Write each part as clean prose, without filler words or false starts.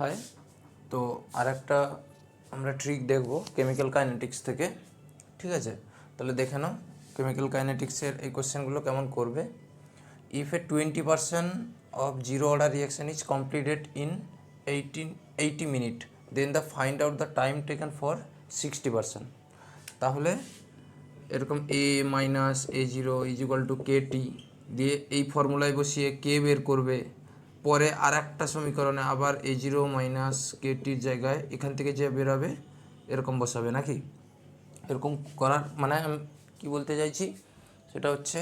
হয়। তো আর একটা আমরা ট্রিক দেখব কেমিক্যাল কাইনেটিক্স থেকে, ঠিক আছে? তাহলে দেখে নাও কেমিক্যাল কাইনেটিক্সের এই কোশ্চেনগুলো কেমন করবে। If A 20% of zero order reaction is completed in 80 minutes, then the find out the time taken for 60%. তাহলে এরকম a minus a0 is equal two kt দিয়ে এই ফর্মুলায় বসিয়ে কে বের করবে। পরে আর একটা সমীকরণে আবার a0 মাইনাস ktর জায়গায় এখান থেকে যে বেরোবে এরকম বসাবে নাকি। এরকম করার মানে আমি কী বলতে চাইছি সেটা হচ্ছে,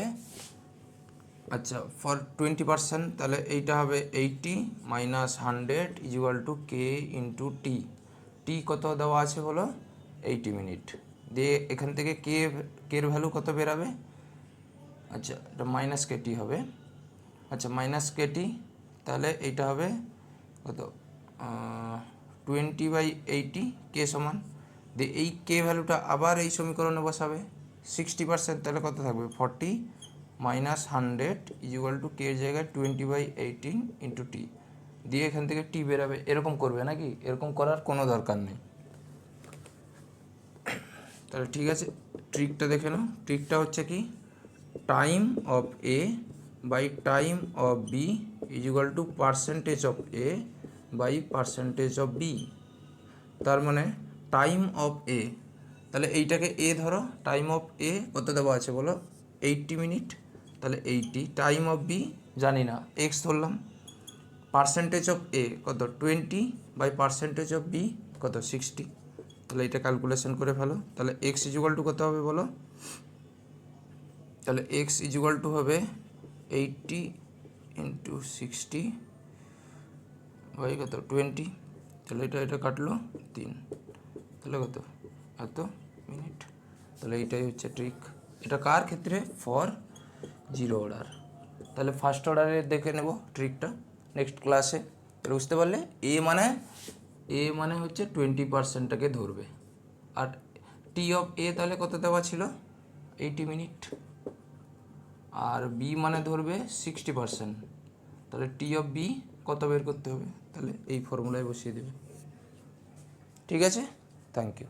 আচ্ছা ফর 20% তাহলে এইটা হবে 80 minus 100 is equal to K into T. T কত দেওয়া আছে বলো, 80 মিনিট। দিয়ে এখান থেকে কের ভ্যালু কত বেরাবে, আচ্ছা এটা মাইনাস কেটি হবে, আচ্ছা মাইনাস কেটি, তাহলে এইটা হবে কত 20/80 কে সমান। দিয়ে এই কে ভ্যালুটা আবার এই সমীকরণে বসাবে 60%, তাহলে কত থাকবে 40 মাইনাস 100 ইজ ইকুয়াল টু কে জায়গায় 20/18 ইন্টু টি। দিয়ে এখান থেকে টি বেরাবে। এরকম করবে নাকি, এরকম করার কোনো দরকার নেই। তাহলে ঠিক আছে, ট্রিকটা দেখে নাও। ট্রিকটা হচ্ছে কি, time of A by time of B is equal to percentage of A by percentage of B. তার মানে টাইম অফ এ, তাহলে এইটাকে এ ধরো, টাইম অফ এ কত দেওয়া আছে বলো 80 মিনিট, তাহলে 80। টাইম অফ বি জানি না, এক্স ধরলাম। পার্সেন্টেজ অফ এ কত 20 বাই পার্সেন্টেজ অফ বি কত 60। তাহলে এটা ক্যালকুলেশন করে ফেলো। তাহলে এক্স ইজ ইকুয়াল টু কত হবে বলো, তাহলে এক্স ইজ ইকুয়াল টু হবে 80 ইন্টু 60 বাই কত 20। তাহলে এটা কাটলো 3, তাহলে কত এত মিনিট। তাহলে এইটাই হচ্ছে ট্রিক। এটা কার ক্ষেত্রে, ফর জিরো অর্ডার। তাহলে ফার্স্ট অর্ডারে দেখে নেব ট্রিকটা নেক্সট ক্লাসে। তাহলে বুঝতে পারলে এ মানে হচ্ছে 20%টাকে ধরবে, আর টি অফ এ তাহলে কত দেওয়া ছিল 80 মিনিট, আর বি মানে ধরবে 60%, তাহলে টি অফ বি কত বের করতে হবে, তাহলে এই ফর্মুলায় বসিয়ে দেবে। ঠিক আছে, থ্যাংক ইউ।